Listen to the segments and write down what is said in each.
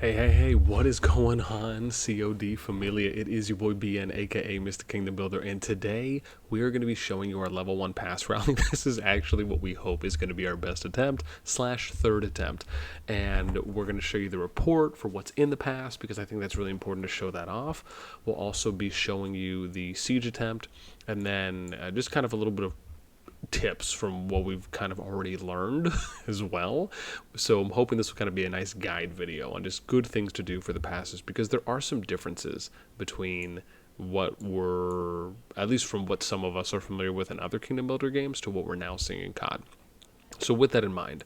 Hey, what is going on, COD Familia? It is your boy BN, aka Mr. Kingdom Builder, and today we are going to be showing you our level 1 pass rally. This is actually what we hope is going to be our best attempt / third attempt, and we're going to show you the report for what's in the pass, because I think that's really important to show that off. We'll also be showing you the siege attempt, and then just kind of a little bit of tips from what we've kind of already learned as well. So I'm hoping this will kind of be a nice guide video on just good things to do for the passes, because there are some differences between what we're, at least from what some of us are familiar with in other Kingdom Builder games, to what we're now seeing in CoD. So with that in mind,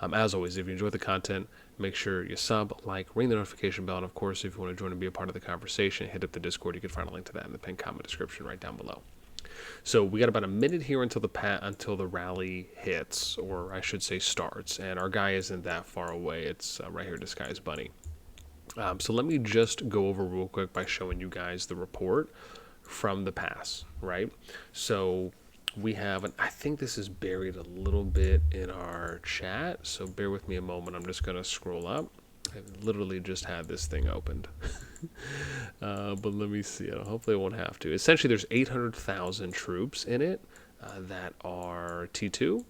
as always, if you enjoy the content, make sure you sub, like, ring the notification bell, and of course, if you want to join and be a part of the conversation, hit up the Discord. You can find a link to that in the pinned comment description right down below. So we got about a minute here until the rally hits, or I should say starts, and our guy isn't that far away. It's right here, Disguised Bunny. So let me just go over real quick by showing you guys the report from the pass, right? So we have, and I think this is buried a little bit in our chat, so bear with me a moment. I'm just going to scroll up. I literally just had this thing opened. But let me see. Hopefully I won't have to. Essentially, there's 800,000 troops in it that are T2.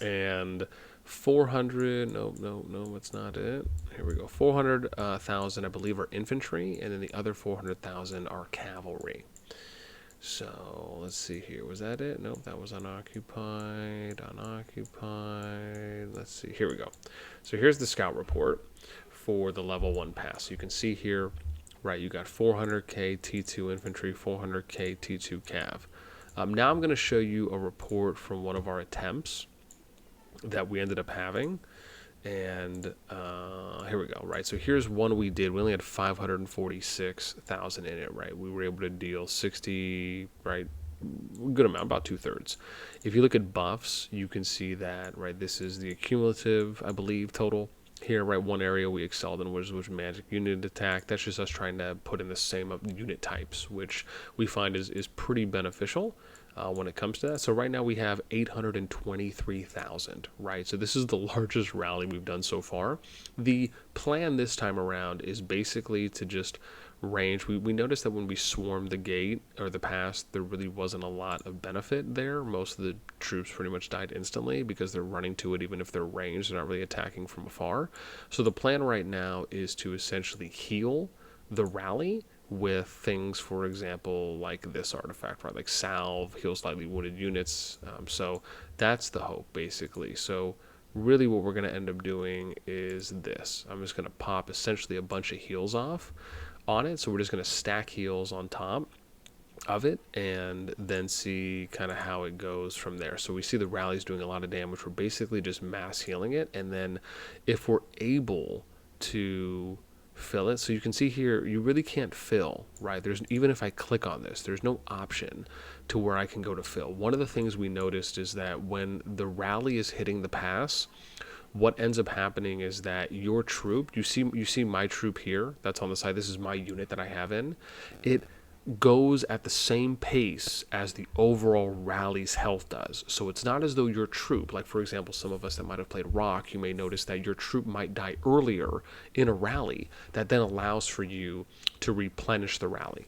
And 400, no, that's not it. Here we go. 400,000, I believe, are infantry. And then the other 400,000 are cavalry. So let's see here. Was that it? Nope, that was unoccupied. Let's see. Here we go. So here's the scout report for the level 1 pass. You can see here, right, you got 400k T2 infantry, 400k T2 cav. Now I'm going to show you a report from one of our attempts that we ended up having. And here we go, right? So here's one we did. We only had 546,000 in it, right? We were able to deal 60, right? Good amount, about 2/3. If you look at buffs, you can see that, right? This is the accumulative, I believe, total. Here, right, one area we excelled in was magic unit attack. That's just us trying to put in the same unit types, which we find is pretty beneficial when it comes to that. So right now we have 823,000, right? So this is the largest rally we've done so far. The plan this time around is basically to just range. We noticed that when we swarmed the gate or the pass, there really wasn't a lot of benefit there. Most of the troops pretty much died instantly because they're running to it. Even if they're ranged, they're not really attacking from afar. So the plan right now is to essentially heal the rally with things, for example, like this artifact, right? Like salve, heal slightly wounded units. So that's the hope, basically. So really what we're going to end up doing is this. I'm just going to pop essentially a bunch of heals off on it. So we're just going to stack heals on top of it and then see kind of how it goes from there. So we see the rally's doing a lot of damage. We're basically just mass healing it, and then if we're able to fill it, so you can see here you really can't fill, right? There's, even if I click on this, there's no option to where I can go to fill. One of the things we noticed is that when the rally is hitting the pass, what ends up happening is that your troop, you see my troop here that's on the side, this is my unit that I have in it, goes at the same pace as the overall rally's health does. So it's not as though your troop, like for example, some of us that might have played Rock, you may notice that your troop might die earlier in a rally. That then allows for you to replenish the rally.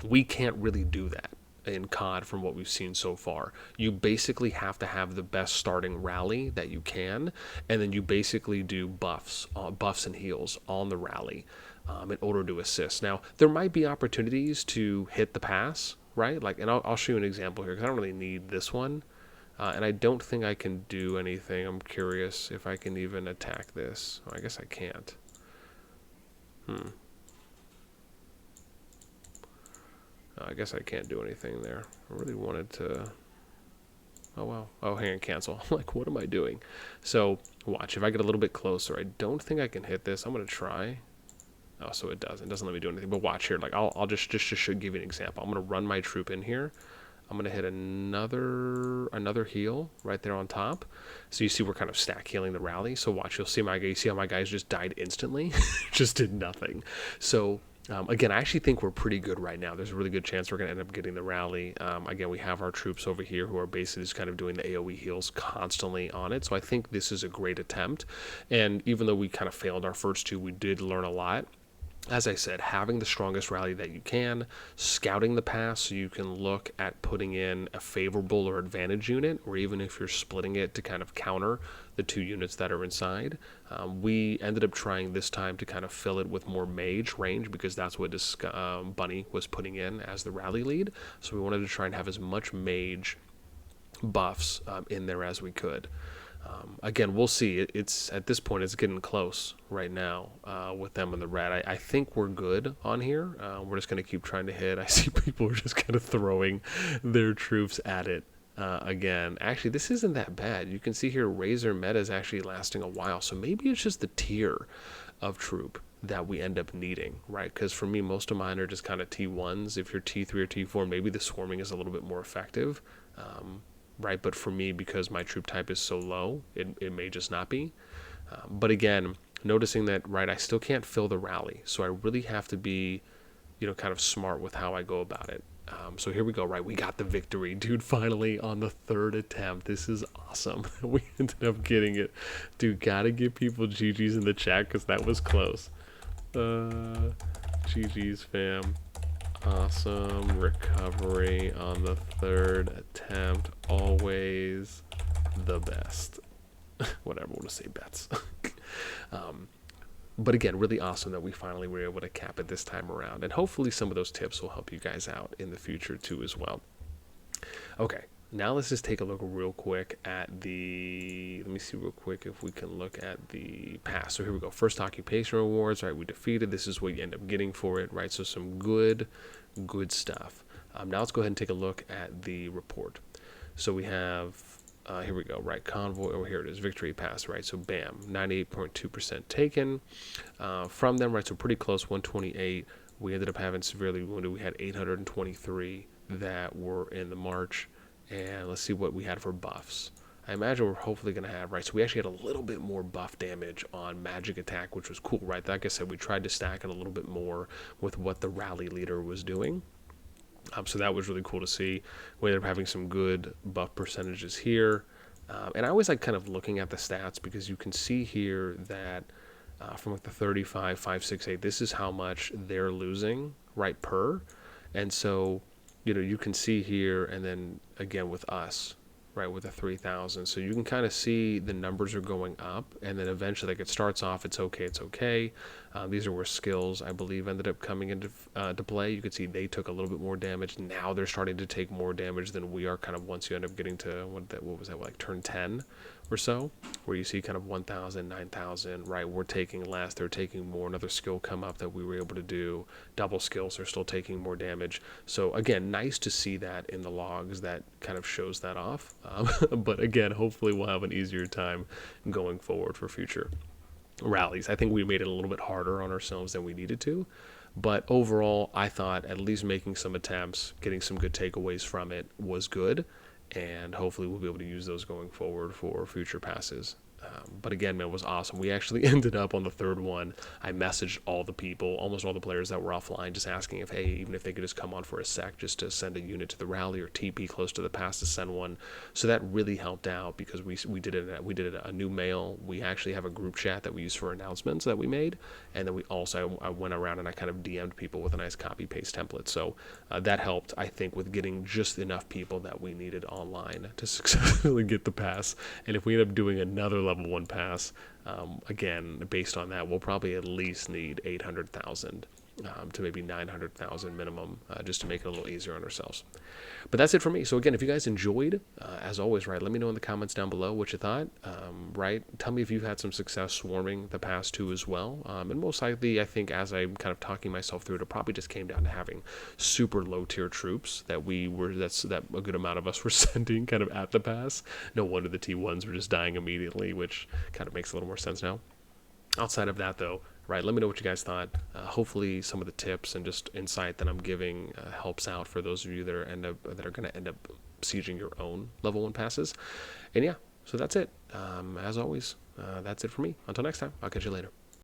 We can't really do that in COD from what we've seen so far. You basically have to have the best starting rally that you can, and then you basically do buffs and heals on the rally in order to assist. Now, there might be opportunities to hit the pass, right? Like, and I'll show you an example here, because I don't really need this one. And I don't think I can do anything. I'm curious if I can even attack this. I guess I can't. I guess I can't do anything there. I really wanted to... Oh, wow. Oh, hang on, cancel. I'm like, what am I doing? So, watch. If I get a little bit closer, I don't think I can hit this. I'm going to try. Oh, so it doesn't. It doesn't let me do anything. But watch here. Like, I'll just give you an example. I'm going to run my troop in here. I'm going to hit another heal right there on top. So you see we're kind of stack healing the rally. So watch. You'll see you see how my guys just died instantly? Just did nothing. So Again, I actually think we're pretty good right now. There's a really good chance we're going to end up getting the rally. Again, we have our troops over here who are basically just kind of doing the AoE heals constantly on it. So I think this is a great attempt. And even though we kind of failed our first two, we did learn a lot. As I said, having the strongest rally that you can, scouting the pass so you can look at putting in a favorable or advantage unit, or even if you're splitting it to kind of counter the two units that are inside. We ended up trying this time to kind of fill it with more mage range because that's what this Bunny was putting in as the rally lead. So we wanted to try and have as much mage buffs in there as we could. Again, we'll see. It's at this point, it's getting close right now with them in the red. I think we're good on here. We're just going to keep trying to hit. I see people are just kind of throwing their troops at it again. Actually, this isn't that bad. You can see here Razor meta is actually lasting a while. So maybe it's just the tier of troop that we end up needing, right? Because for me, most of mine are just kind of T1s. If you're T3 or T4, maybe the swarming is a little bit more effective. Right, but for me, because my troop type is so low, it may just not be. But again, noticing that, right, I still can't fill the rally, so I really have to be, kind of smart with how I go about it. So here we go, right, we got the victory, dude, finally on the third attempt. This is awesome. We ended up getting it. Dude, gotta give people GG's in the chat, because that was close. GG's, fam. Awesome recovery on the third attempt. Always the best. Whatever, we'll just say bets. But again, really awesome that we finally were able to cap it this time around. And hopefully some of those tips will help you guys out in the future too as well. Okay, now let's just take a look real quick at the, let me see real quick if we can look at the pass. So here we go, first occupation rewards, right, we defeated, this is what you end up getting for it, right, so some good stuff. Now let's go ahead and take a look at the report. So we have, here we go, right, convoy, oh here it is, victory pass, right, so bam, 98.2% taken from them, right, so pretty close, 128. We ended up having severely wounded, we had 823 that were in the march. And let's see what we had for buffs. I imagine we're hopefully going to have, right, so we actually had a little bit more buff damage on magic attack, which was cool, right? Like I said, we tried to stack it a little bit more with what the rally leader was doing. So that was really cool to see. We ended up having some good buff percentages here. And I always like kind of looking at the stats because you can see here that from like the 35, 5, 6, 8, this is how much they're losing, right, per. And so you can see here, and then again with us, right, with the 3,000. So you can kind of see the numbers are going up, and then eventually, like, it starts off, it's okay. These are where skills, I believe, ended up coming into to play. You could see they took a little bit more damage. Now they're starting to take more damage than we are, kind of once you end up getting to, what was that, like turn 10 or so, where you see kind of 1,000, 9,000, right? We're taking less, they're taking more. Another skill come up that we were able to do. Double skills, they're still taking more damage. So again, nice to see that in the logs. That kind of shows that off. But again, hopefully we'll have an easier time going forward for future rallies. I think we made it a little bit harder on ourselves than we needed to. But overall, I thought at least making some attempts, getting some good takeaways from it was good. And hopefully we'll be able to use those going forward for future passes. But again, man, it was awesome. We actually ended up on the third one. I messaged all the people, almost all the players that were offline, just asking if, hey, even if they could just come on for a sec just to send a unit to the rally or TP close to the pass to send one. So that really helped out because we did a new mail. We actually have a group chat that we use for announcements that we made. And then we also, I went around and I kind of DM'd people with a nice copy paste template. So that helped, I think, with getting just enough people that we needed online to successfully get the pass. And if we end up doing another level 1 pass, again, based on that, we'll probably at least need 800,000 to maybe 900,000 minimum, just to make it a little easier on ourselves. But that's it for me. So again, if you guys enjoyed, as always, right, let me know in the comments down below what you thought, right? Tell me if you've had some success swarming the past two as well. And most likely, I think as I'm kind of talking myself through it, it probably just came down to having super low tier troops that that a good amount of us were sending kind of at the pass. No wonder the T1s were just dying immediately, which kind of makes a little more sense now. Outside of that, though, right, let me know what you guys thought. Hopefully some of the tips and just insight that I'm giving helps out for those of you that are going to end up sieging your own level 1 passes. And yeah, so that's it. As always, that's it for me. Until next time, I'll catch you later.